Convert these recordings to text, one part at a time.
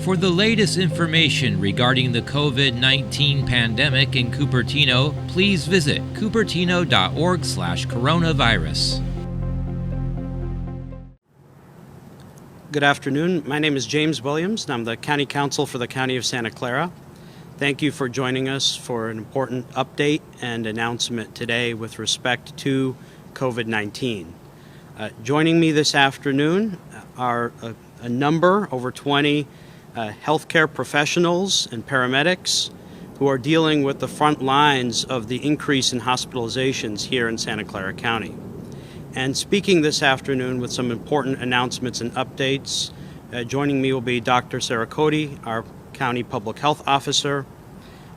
For the latest information regarding the COVID-19 pandemic in Cupertino, please visit cupertino.org/coronavirus. Good afternoon. My name is James Williams, and I'm the County Counsel for the County of Santa Clara. Thank you for joining us for an important update and announcement today with respect to COVID-19. Joining me this afternoon are a number, over 20, healthcare professionals and paramedics who are dealing with the front lines of the increase in hospitalizations here in Santa Clara County. And speaking this afternoon with some important announcements and updates, joining me will be Dr. Sarah Cody, our County Public Health Officer,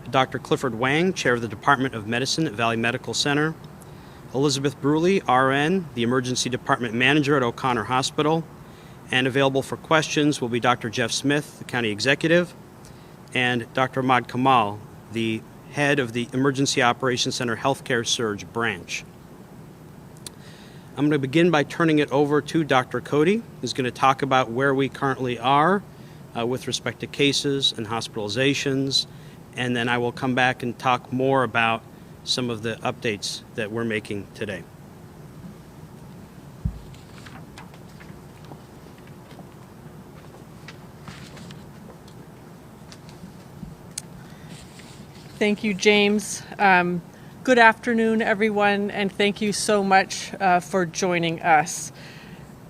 Dr. Clifford Wang, Chair of the Department of Medicine at Valley Medical Center, Elizabeth Bruley, RN, the Emergency Department Manager at O'Connor Hospital, and available for questions will be Dr. Jeff Smith, the County Executive, and Dr. Ahmad Kamal, the Head of the Emergency Operations Center Healthcare Surge Branch. I'm going to begin by turning it over to Dr. Cody, who's going to talk about where we currently are with respect to cases and hospitalizations, and then I will come back and talk more about some of the updates that we're making today. Thank you, James. Good afternoon, everyone, and thank you so much for joining us.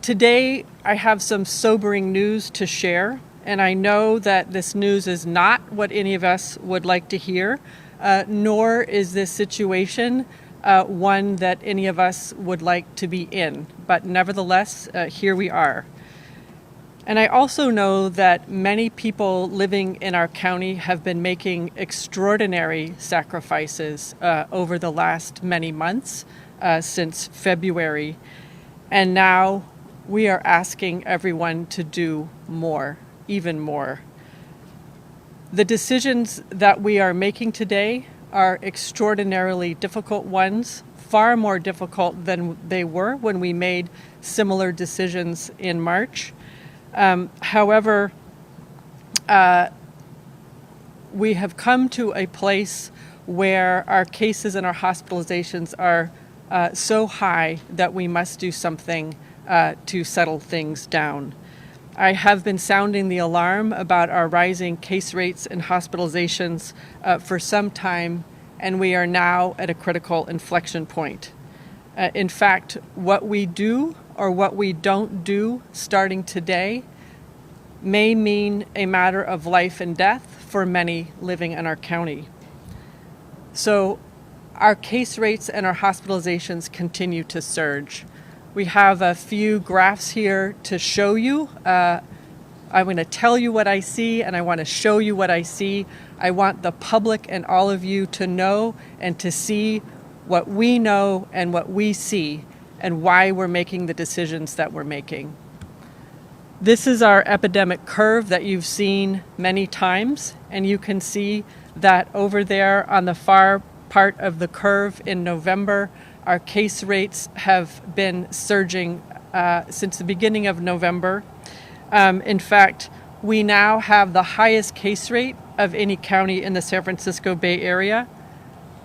Today, I have some sobering news to share, and I know that this news is not what any of us would like to hear, nor is this situation one that any of us would like to be in. But nevertheless, here we are. And I also know that many people living in our county have been making extraordinary sacrifices over the last many months, since February. And now we are asking everyone to do more, even more. The decisions that we are making today are extraordinarily difficult ones, far more difficult than they were when we made similar decisions in March. However, we have come to a place where our cases and our hospitalizations are so high that we must do something to settle things down. I have been sounding the alarm about our rising case rates and hospitalizations for some time, and we are now at a critical inflection point. In fact, what we do or what we don't do starting today may mean a matter of life and death for many living in our county. So our case rates and our hospitalizations continue to surge. We have a few graphs here to show you. I'm going to tell you what I see, and I want to show you what I see. I want the public and all of you to know and to see what we know and what we see and why we're making the decisions that we're making. This is our epidemic curve that you've seen many times, and you can see that over there on the far part of the curve in November, our case rates have been surging since the beginning of November. In fact, we now have the highest case rate of any county in the San Francisco Bay Area.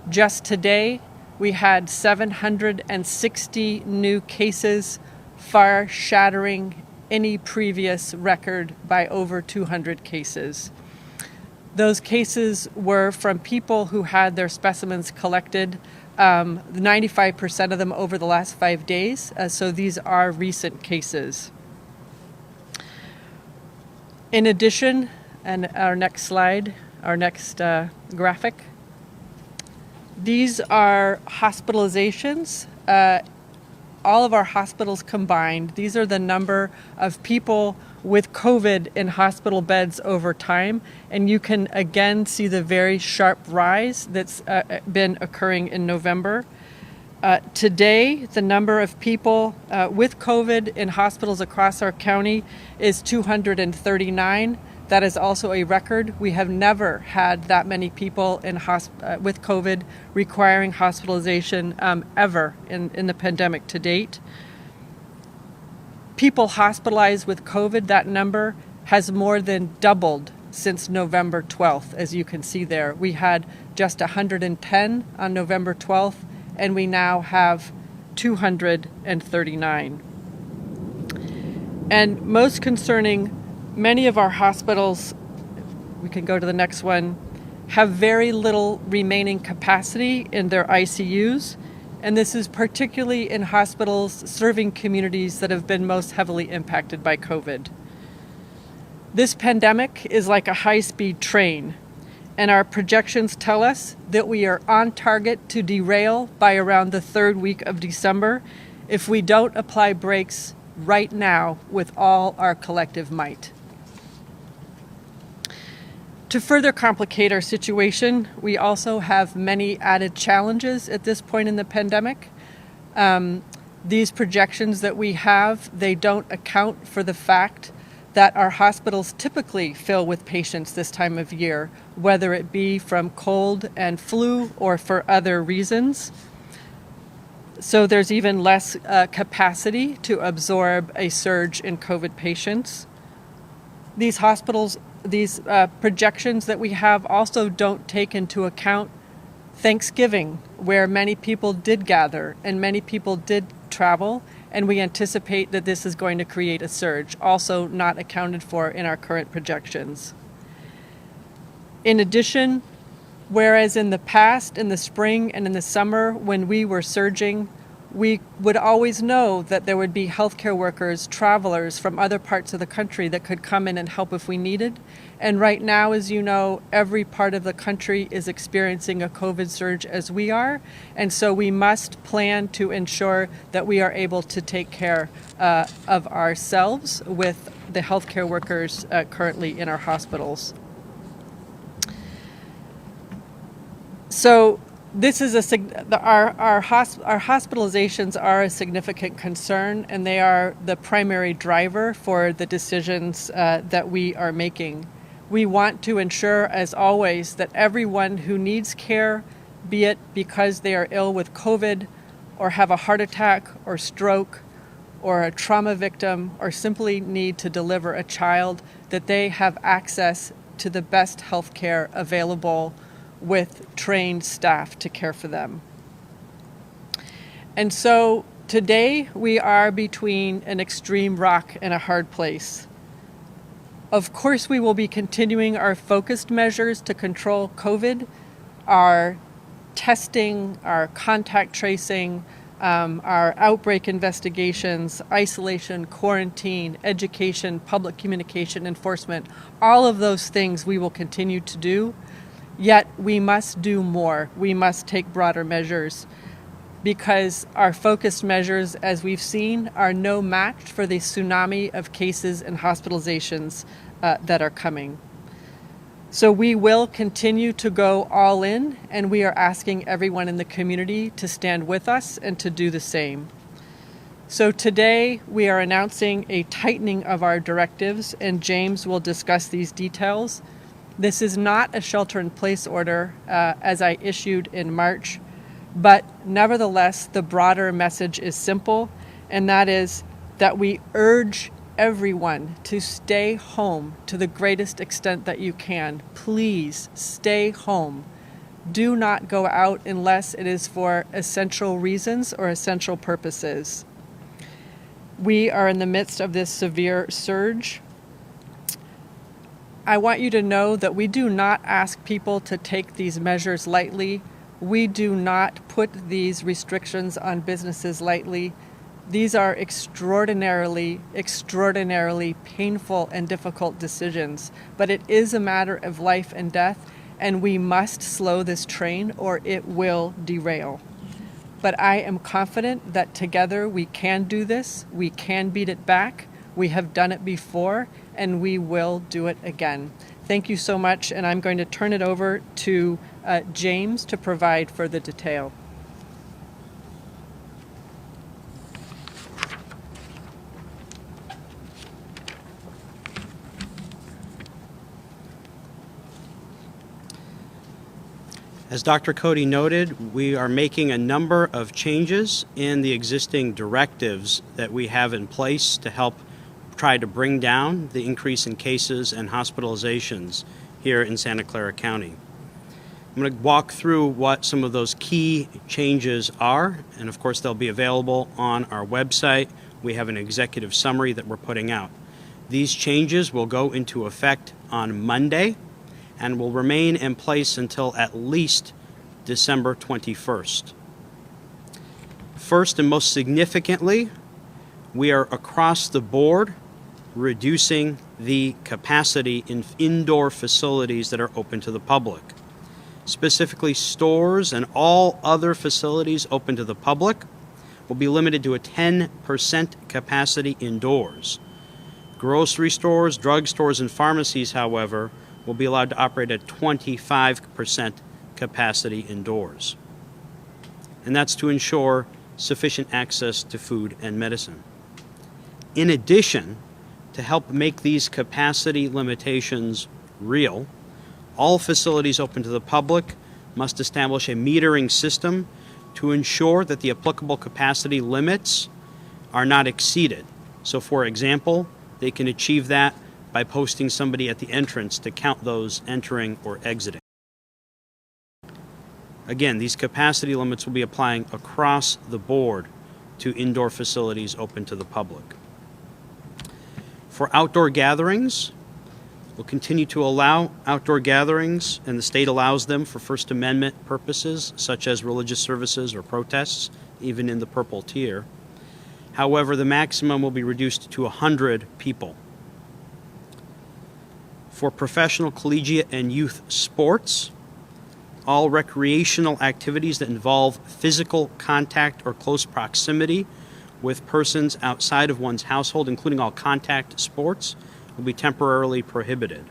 Just today, we had 760 new cases, far shattering any previous record by over 200 cases. Those cases were from people who had their specimens collected, 95% of them over the last 5 days, so these are recent cases. In addition, and our next slide, our next graphic, these are hospitalizations. All of our hospitals combined, these are the number of people with COVID in hospital beds over time. And you can again see the very sharp rise that's been occurring in November. Today, the number of people with COVID in hospitals across our county is 239. That is also a record. We have never had that many people in with COVID requiring hospitalization ever in the pandemic to date. People hospitalized with COVID, that number has more than doubled since November 12th, as you can see there. We had just 110 on November 12th, and we now have 239. And most concerning, many of our hospitals, we can go to the next one, have very little remaining capacity in their ICUs, and this is particularly in hospitals serving communities that have been most heavily impacted by COVID. This pandemic is like a high-speed train, and our projections tell us that we are on target to derail by around the third week of December if we don't apply brakes right now with all our collective might. To further complicate our situation, we also have many added challenges at this point in the pandemic. These projections that we have, they don't account for the fact that our hospitals typically fill with patients this time of year, whether it be from cold and flu or for other reasons. So there's even less capacity to absorb a surge in COVID patients. These projections that we have also don't take into account Thanksgiving, where many people did gather and many people did travel, and we anticipate that this is going to create a surge, also not accounted for in our current projections. In addition, whereas in the past, in the spring and in the summer, when we were surging, we would always know that there would be healthcare workers, travelers from other parts of the country that could come in and help if we needed. And right now, as you know, every part of the country is experiencing a COVID surge as we are. And so we must plan to ensure that we are able to take care of ourselves with the healthcare workers currently in our hospitals. So this is our hospitalizations are a significant concern, and they are the primary driver for the decisions that we are making. We want to ensure, as always, that everyone who needs care, be it because they are ill with COVID or have a heart attack or stroke or a trauma victim or simply need to deliver a child, that they have access to the best health care available with trained staff to care for them. And so today we are between an extreme rock and a hard place. Of course, we will be continuing our focused measures to control COVID, our testing, our contact tracing, our outbreak investigations, isolation, quarantine, education, public communication, enforcement. All of those things we will continue to do. Yet we must do more. We must take broader measures because our focused measures, as we've seen, are no match for the tsunami of cases and hospitalizations that are coming. So we will continue to go all in, and we are asking everyone in the community to stand with us and to do the same. So today we are announcing a tightening of our directives, and James will discuss these details. This is not a shelter-in-place order as I issued in March, but nevertheless, the broader message is simple, and that is that we urge everyone to stay home to the greatest extent that you can. Please stay home. Do not go out unless it is for essential reasons or essential purposes. We are in the midst of this severe surge. I want you to know that we do not ask people to take these measures lightly. We do not put these restrictions on businesses lightly. These are extraordinarily painful and difficult decisions, but it is a matter of life and death, and we must slow this train or it will derail. But I am confident that together we can do this, we can beat it back, we have done it before, and we will do it again. Thank you so much, and I'm going to turn it over to James to provide further detail. As Dr. Cody noted, we are making a number of changes in the existing directives that we have in place to help try to bring down the increase in cases and hospitalizations here in Santa Clara County. I'm going to walk through what some of those key changes are, and of course they'll be available on our website. We have an executive summary that we're putting out. These changes will go into effect on Monday and will remain in place until at least December 21st. First and most significantly, we are across the board reducing the capacity in indoor facilities that are open to the public. Specifically, stores and all other facilities open to the public will be limited to a 10% capacity indoors. Grocery stores, drugstores, and pharmacies, however, will be allowed to operate at 25% capacity indoors. And that's to ensure sufficient access to food and medicine. In addition, to help make these capacity limitations real, all facilities open to the public must establish a metering system to ensure that the applicable capacity limits are not exceeded. So, for example, they can achieve that by posting somebody at the entrance to count those entering or exiting. Again, these capacity limits will be applying across the board to indoor facilities open to the public. For outdoor gatherings, we'll continue to allow outdoor gatherings, and the state allows them for First Amendment purposes, such as religious services or protests, even in the purple tier. However, the maximum will be reduced to 100 people. For professional, collegiate, and youth sports, all recreational activities that involve physical contact or close proximity with persons outside of one's household, including all contact sports, will be temporarily prohibited.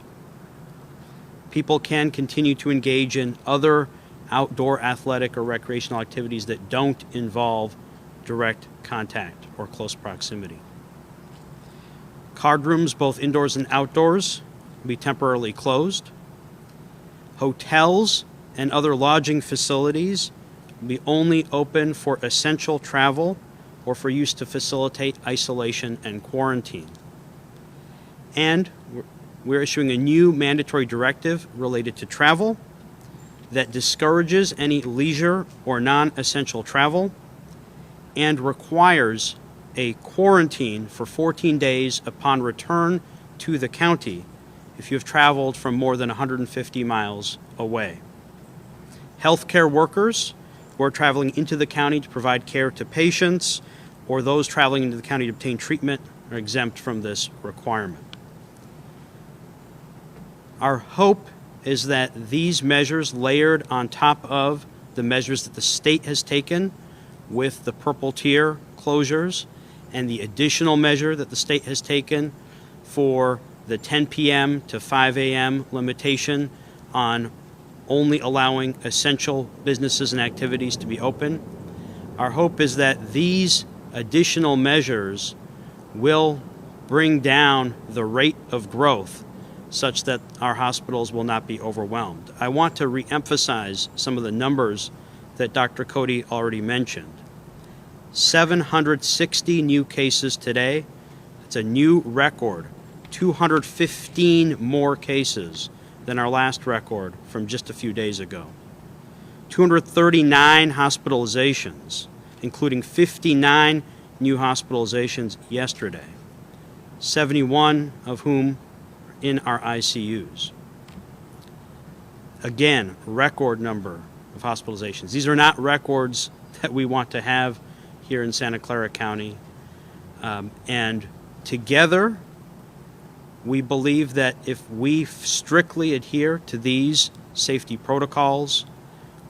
People can continue to engage in other outdoor athletic or recreational activities that don't involve direct contact or close proximity. Card rooms, both indoors and outdoors, will be temporarily closed. Hotels and other lodging facilities will be only open for essential travel or for use to facilitate isolation and quarantine. And we're issuing a new mandatory directive related to travel that discourages any leisure or non-essential travel and requires a quarantine for 14 days upon return to the county if you have traveled from more than 150 miles away. Healthcare workers who are traveling into the county to provide care to patients or those traveling into the county to obtain treatment are exempt from this requirement. Our hope is that these measures, layered on top of the measures that the state has taken with the purple tier closures and the additional measure that the state has taken for the 10 p.m. to 5 a.m. limitation on only allowing essential businesses and activities to be open, our hope is that these additional measures will bring down the rate of growth such that our hospitals will not be overwhelmed. I want to reemphasize some of the numbers that Dr. Cody already mentioned. 760 new cases today. It's a new record. 215 more cases than our last record from just a few days ago. 239 hospitalizations, including 59 new hospitalizations yesterday, 71 of whom in our ICUs. Again, record number of hospitalizations. These are not records that we want to have here in Santa Clara County. And together, we believe that if we strictly adhere to these safety protocols,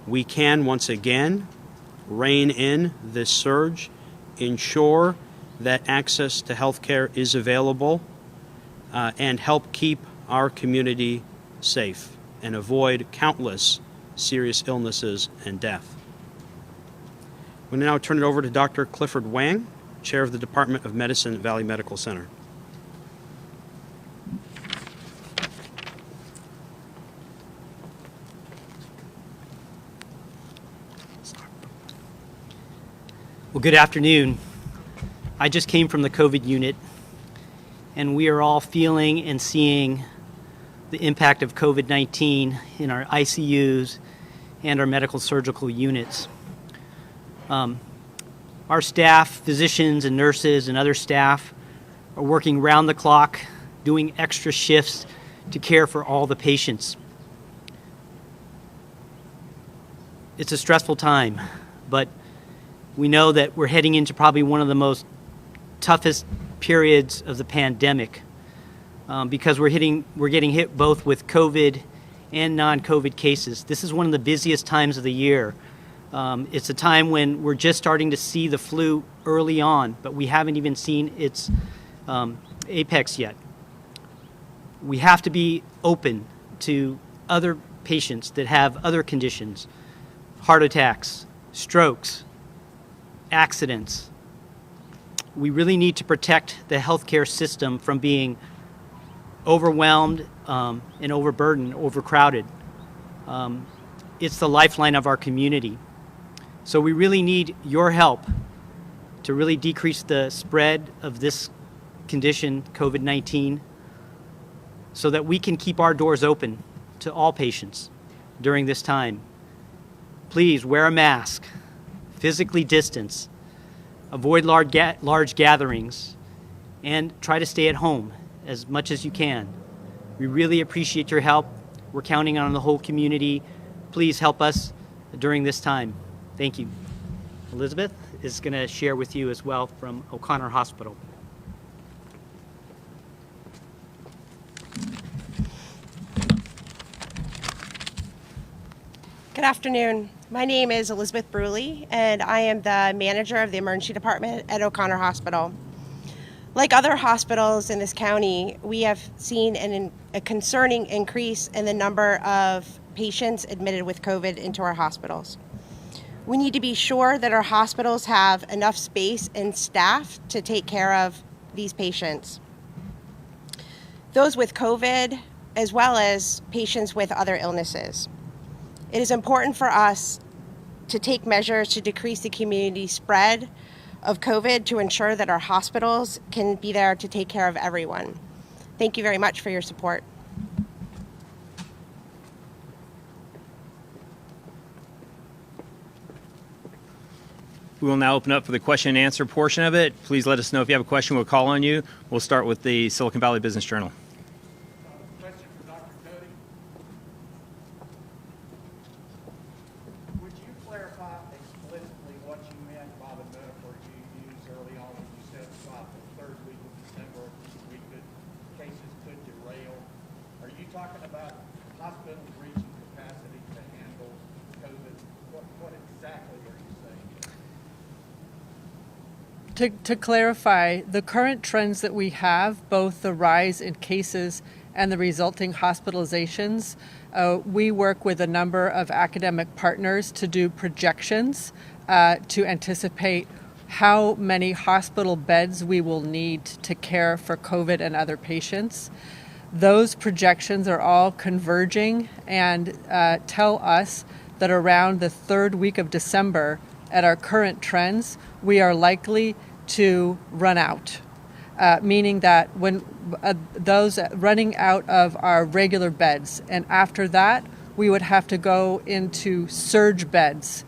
we can once again rein in this surge, ensure that access to health care is available, and help keep our community safe and avoid countless serious illnesses and death. We'll now turn it over to Dr. Clifford Wang, Chair of the Department of Medicine at Valley Medical Center. Well, good afternoon. I just came from the COVID unit, and we are all feeling and seeing the impact of COVID-19 in our ICUs and our medical surgical units. Our staff, physicians and nurses and other staff, are working round the clock, doing extra shifts to care for all the patients. It's a stressful time, but we know that we're heading into probably one of the most toughest periods of the pandemic because we're getting hit both with COVID and non-COVID cases. This is one of the busiest times of the year. It's a time when we're just starting to see the flu early on, but we haven't even seen its apex yet. We have to be open to other patients that have other conditions, heart attacks, strokes, accidents. We really need to protect the healthcare system from being overwhelmed and overburdened, overcrowded. It's the lifeline of our community. So we really need your help to really decrease the spread of this condition, COVID-19, so that we can keep our doors open to all patients during this time. Please wear a mask, physically distance, avoid large gatherings, and try to stay at home as much as you can. We really appreciate your help. We're counting on the whole community. Please help us during this time. Thank you. Elizabeth is going to share with you as well from O'Connor Hospital. Good afternoon. My name is Elizabeth Bruley, and I am the manager of the emergency department at O'Connor Hospital. Like other hospitals in this county, we have seen a concerning increase in the number of patients admitted with COVID into our hospitals. We need to be sure that our hospitals have enough space and staff to take care of these patients. Those with COVID, as well as patients with other illnesses. It is important for us to take measures to decrease the community spread of COVID to ensure that our hospitals can be there to take care of everyone. Thank you very much for your support. We will now open up for the question and answer portion of it. Please let us know if you have a question. We'll call on you. We'll start with the Silicon Valley Business Journal. Question for Dr. Cody. Would you clarify explicitly what you meant by the metaphor you used early on when you said about the third week of December, cases could derail? Are you talking about hospitals reaching capacity to handle COVID? What exactly are you saying? To clarify, the current trends that we have, both the rise in cases and the resulting hospitalizations, we work with a number of academic partners to do projections to anticipate how many hospital beds we will need to care for COVID and other patients. Those projections are all converging and tell us that around the third week of December, at our current trends, we are likely to run out, meaning that when those running out of our regular beds, and after that, we would have to go into surge beds,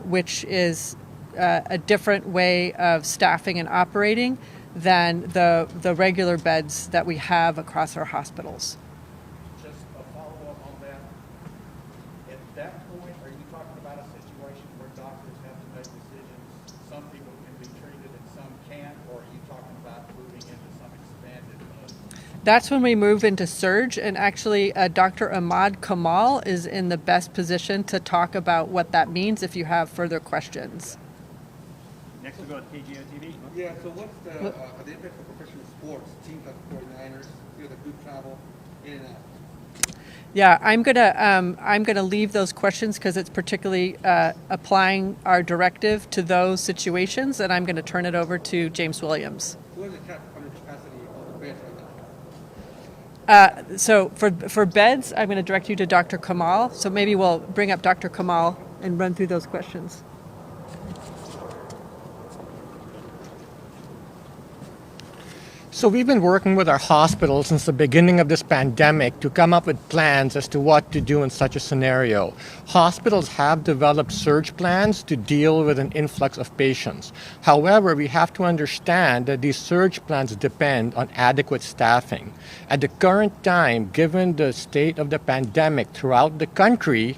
which is a different way of staffing and operating than the regular beds that we have across our hospitals. Just a follow-up on that. At that point, are you talking about a situation where doctors have to make decisions? Some people can be treated and some can't, or are you talking about moving into some expanded mode? That's when we move into surge, and actually Dr. Ahmad Kamal is in the best position to talk about what that means if you have further questions. Next we'll go with KGO TV. Yeah, so what's the impact of professional sports, teams like 49ers, the group travel, in and out? Yeah, I'm gonna leave those questions because it's particularly applying our directive to those situations, and I'm gonna turn it over to James Williams. What is the capacity of the beds right now? So for beds, I'm gonna direct you to Dr. Kamal. So maybe we'll bring up Dr. Kamal and run through those questions. So we've been working with our hospitals since the beginning of this pandemic to come up with plans as to what to do in such a scenario. Hospitals have developed surge plans to deal with an influx of patients. However, we have to understand that these surge plans depend on adequate staffing. At the current time, given the state of the pandemic throughout the country,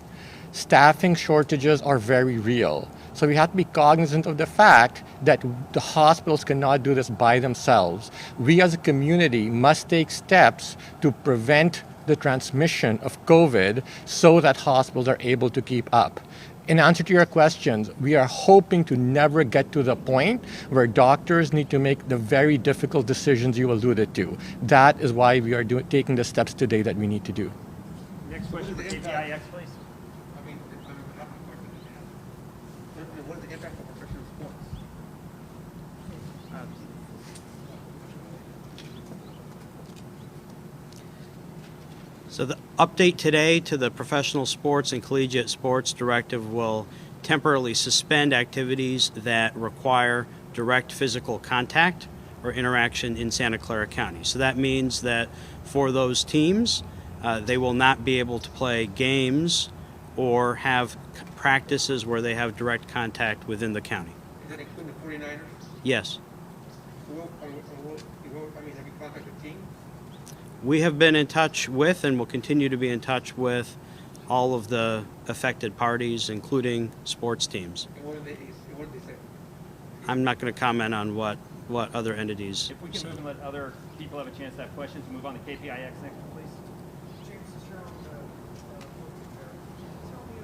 staffing shortages are very real. So we have to be cognizant of the fact that the hospitals cannot do this by themselves. We as a community must take steps to prevent the transmission of COVID so that hospitals are able to keep up. In answer to your questions, we are hoping to never get to the point where doctors need to make the very difficult decisions you alluded to. That is why we are taking the steps today that we need to do. Next question for KPIX, please. I mean, what is the impact of professional sports? So the update today to the Professional Sports and Collegiate Sports Directive will temporarily suspend activities that require direct physical contact or interaction in Santa Clara County. So that means that for those teams, they will not be able to play games or have practices where they have direct contact within the county. Is that including the 49ers? Yes. Have you contacted the team? We have been in touch with and will continue to be in touch with all of the affected parties, including sports teams. And what did they say? I'm not going to comment on what other entities. If we can move and let other people have a chance to have questions, move on to KPIX next, please. James Fitzgerald, tell me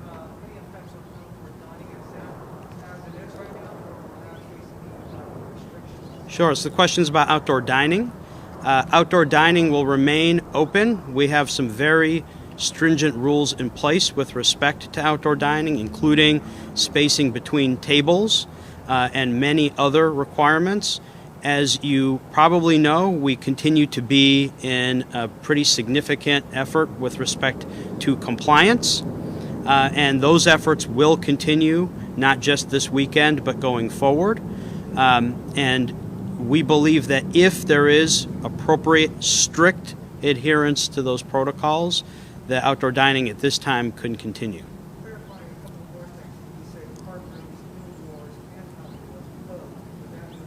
about any effects of outdoor dining as it is right now, or not facing restrictions? Sure. So the question is about outdoor dining. Outdoor dining will remain open. We have some very stringent rules in place with respect to outdoor dining, including spacing between tables and many other requirements. As you probably know, we continue to be in a pretty significant effort with respect to compliance, and those efforts will continue not just this weekend but going forward. And we believe that if there is appropriate, strict adherence to those protocols, the outdoor dining at this time couldn't continue. Clarifying a couple more things. You say park rooms, indoors, and outdoors closed. Would that mean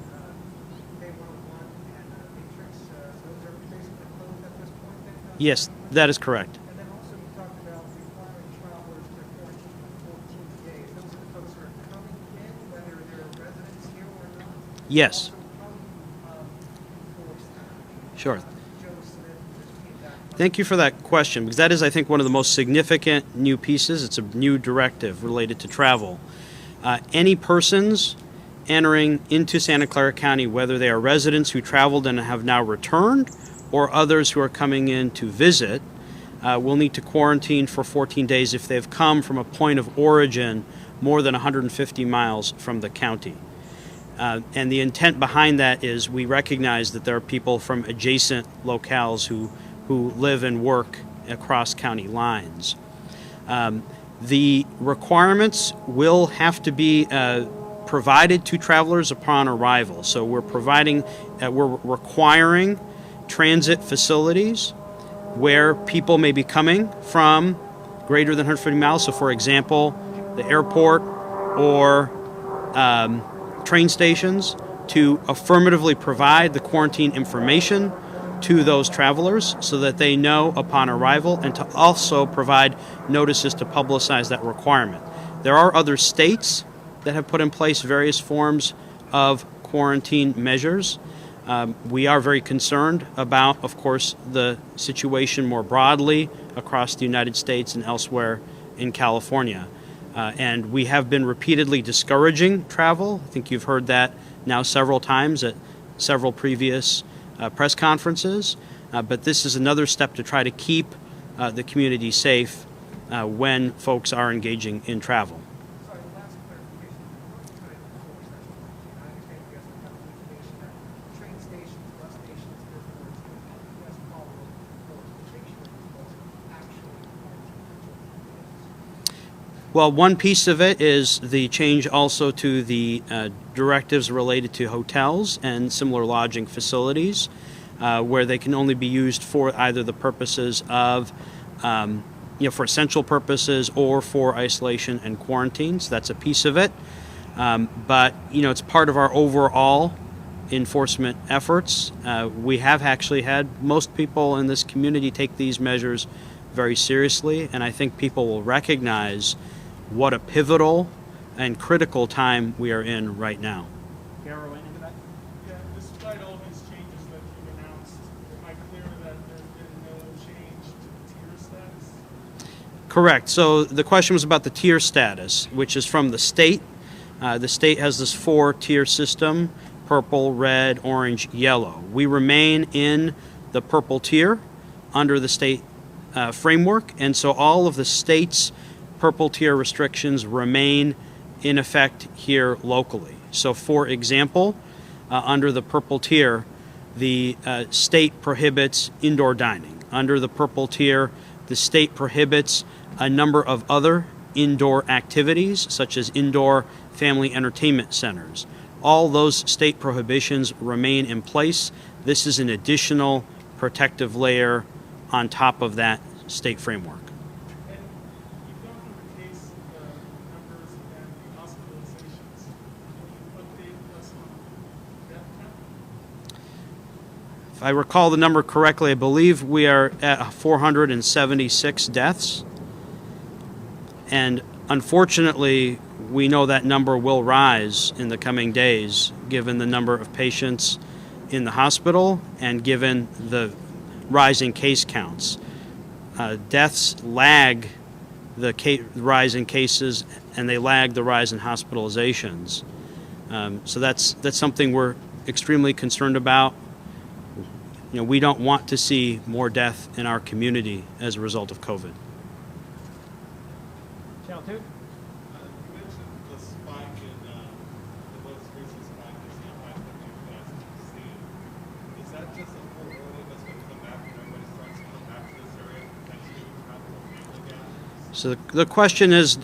day 101 and Matrix, those are basically closed at this point then? Yes, that is correct. And then also you talked about requiring travelers to quarantine for 14 days. Those are the folks who are coming in, whether they're residents here or not? Yes. So how do you enforce that? Sure. Joe Smith just came back. Thank you for that question, because that is, I think, one of the most significant new pieces. It's a new directive related to travel. Any persons entering into Santa Clara County, whether they are residents who traveled and have now returned, or others who are coming in to visit, will need to quarantine for 14 days if they've come from a point of origin more than 150 miles from the county. And the intent behind that is we recognize that there are people from adjacent locales who live and work across county lines. The requirements will have to be provided to travelers upon arrival. So we're requiring transit facilities where people may be coming from greater than 150 miles. So for example, the airport or train stations, to affirmatively provide the quarantine information to those travelers so that they know upon arrival, and to also provide notices to publicize that requirement. There are other states that have put in place various forms of quarantine measures. We are very concerned about, of course, the situation more broadly across the United States and elsewhere in California. And we have been repeatedly discouraging travel. I think you've heard that now several times at several previous press conferences. But this is another step to try to keep the community safe when folks are engaging in travel. Sorry, last clarification. How are you trying to enforce that? I understand you guys have information that train stations, bus stations, airports, how do you guys follow those to make sure these folks actually quarantine for 14 days? Well, one piece of it is the change also to the directives related to hotels and similar lodging facilities, where they can only be used for either the purposes of, for essential purposes or for isolation and quarantine. So that's a piece of it. But it's part of our overall enforcement efforts. We have actually had most people in this community take these measures very seriously, and I think people will recognize what a pivotal and critical time we are in right now. Carol, anything to that? Yeah, despite all these changes that you've announced, am I clear that there's been no change to the tier status? Correct. So the question was about the tier status, which is from the state. The state has this 4-tier system: purple, red, orange, yellow. We remain in the purple tier under the state framework, and so all of the state's purple tier restrictions remain in effect here locally. So for example, under the purple tier, the state prohibits indoor dining. Under the purple tier, the state prohibits a number of other indoor activities, such as indoor family entertainment centers. All those state prohibitions remain in place. This is an additional protective layer on top of that state framework. And you've gone through the case numbers and the hospitalizations. Can you update us on death count? If I recall the number correctly, I believe we are at 476 deaths. And unfortunately, we know that number will rise in the coming days, given the number of patients in the hospital and given the rising case counts. Deaths lag the rise in cases, and they lag the rise in hospitalizations. So that's something we're extremely concerned about. We don't want to see more death in our community as a result of COVID. Channel 2? You mentioned the spike in the most recent spike is the impact that you guys have seen. Is that just a full early that's going to come back when everybody starts to come back to this area and potentially travel more family again? So the question is,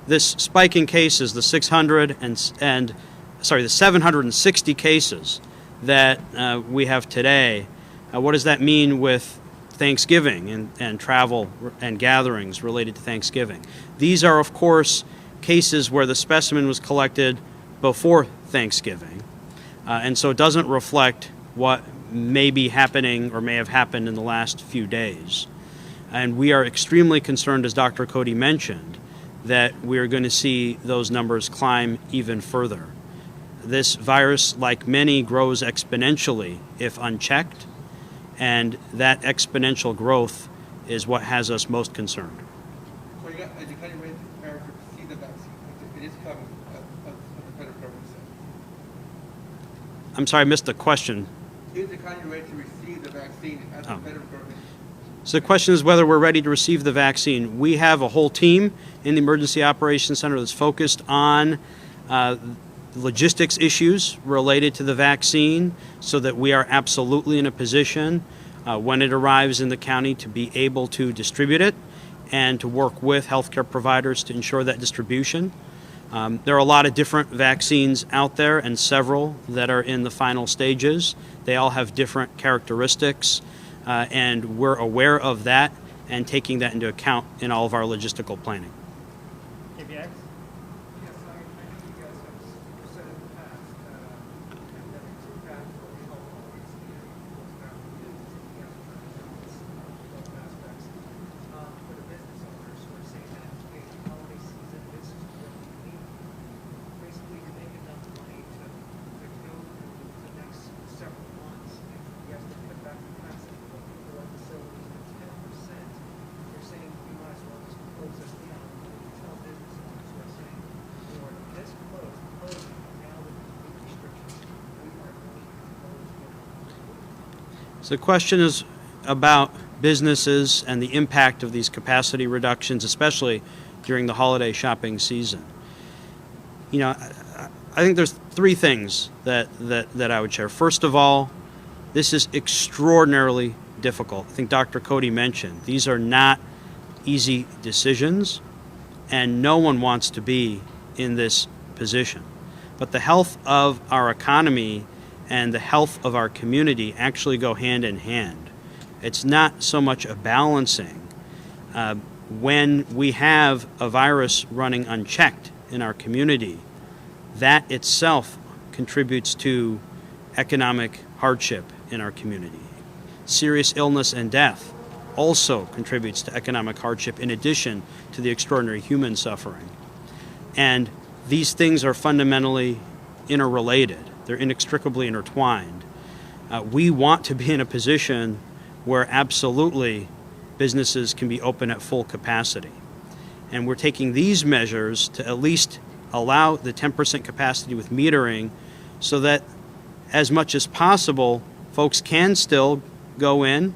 this spike in cases, the 760 cases that we have today, what does that mean with Thanksgiving and travel and gatherings related to Thanksgiving? These are, of course, cases where the specimen was collected before Thanksgiving, and so it doesn't reflect what may be happening or may have happened in the last few days. And we are extremely concerned, as Dr. Cody mentioned, that we are going to see those numbers climb even further. This virus, like many, grows exponentially if unchecked, and that exponential growth is what has us most concerned. So you got, as you kind of ready to prepare to receive the vaccine, it is coming, as the federal government said. I'm sorry, I missed the question. Is the county ready to receive the vaccine as the federal government? So the question is whether we're ready to receive the vaccine. We have a whole team in the Emergency Operations Center that's focused on logistics issues related to the vaccine, so that we are absolutely in a position when it arrives in the county to be able to distribute it and to work with healthcare providers to ensure that distribution. There are a lot of different vaccines out there and several that are in the final stages. They all have different characteristics, and we're aware of that and taking that into account in all of our logistical planning. KPX? Yes, I know you guys have said in the past, pandemic impact will be helpful in the health aspects. For the business owners who are saying that, okay, holiday season, this is what we need. Basically, to make enough money to go through the next several months. If you guys to put back capacity for people at facilities to 10%, they're saying we might as well just close this down. Tell business owners who are saying, we're this closing now with the restrictions, we are going to close down. So the question is about businesses and the impact of these capacity reductions, especially during the holiday shopping season. I think there's three things that I would share. First of all, this is extraordinarily difficult. I think Dr. Cody mentioned these are not easy decisions, and no one wants to be in this position. But the health of our economy and the health of our community actually go hand in hand. It's not so much a balancing. When we have a virus running unchecked in our community, that itself contributes to economic hardship in our community. Serious illness and death also contributes to economic hardship in addition to the extraordinary human suffering. And these things are fundamentally interrelated. They're inextricably intertwined. We want to be in a position where absolutely businesses can be open at full capacity. And we're taking these measures to at least allow the 10% capacity with metering so that as much as possible, folks can still go in.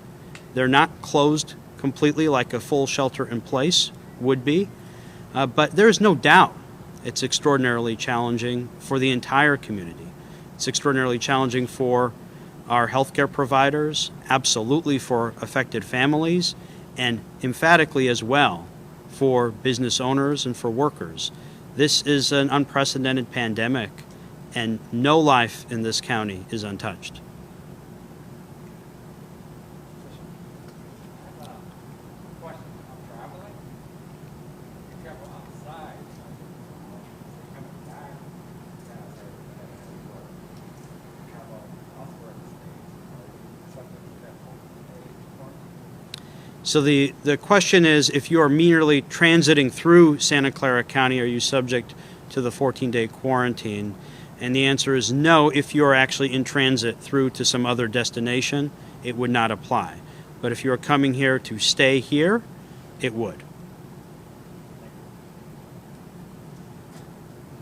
They're not closed completely like a full shelter in place would be. But there's no doubt it's extraordinarily challenging for the entire community. It's extraordinarily challenging for our healthcare providers, absolutely for affected families, and emphatically as well for business owners and for workers. This is an unprecedented pandemic, and no life in this county is untouched. So the question is, if you are merely transiting through Santa Clara County, are you subject to the 14-day quarantine? And the answer is no. If you are actually in transit through to some other destination, it would not apply. But if you are coming here to stay here, it would.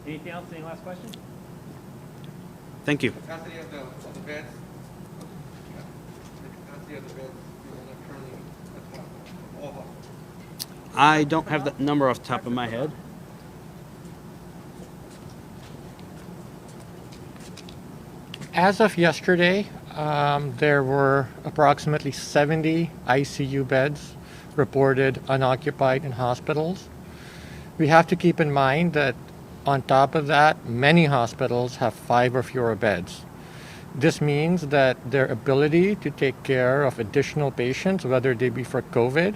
Anything else? Any last question? Thank you. Capacity of the beds. The capacity of the beds is currently at all hospitals. I don't have that number off the top of my head. As of yesterday, there were approximately 70 ICU beds reported unoccupied in hospitals. We have to keep in mind that on top of that, many hospitals have 5 or fewer beds. This means that their ability to take care of additional patients, whether they be for COVID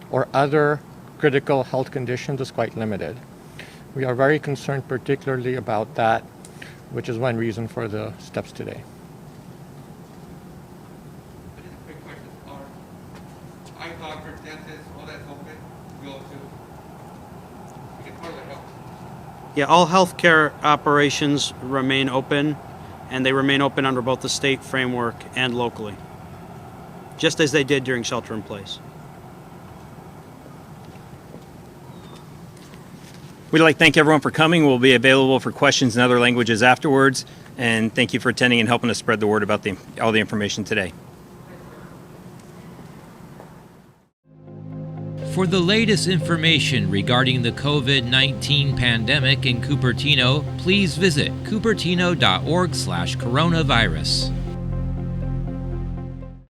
or other critical health conditions, is quite limited. We are very concerned particularly about that, which is one reason for the steps today. Just a quick question. Are eye doctors, dentists, all that's open? Go to. We can further help. Yeah, all healthcare operations remain open, and they remain open under both the state framework and locally, just as they did during shelter in place. We'd like to thank everyone for coming. We'll be available for questions in other languages afterwards. And thank you for attending and helping us spread the word about all the information today. For the latest information regarding the COVID-19 pandemic in Cupertino, please visit cupertino.org/coronavirus.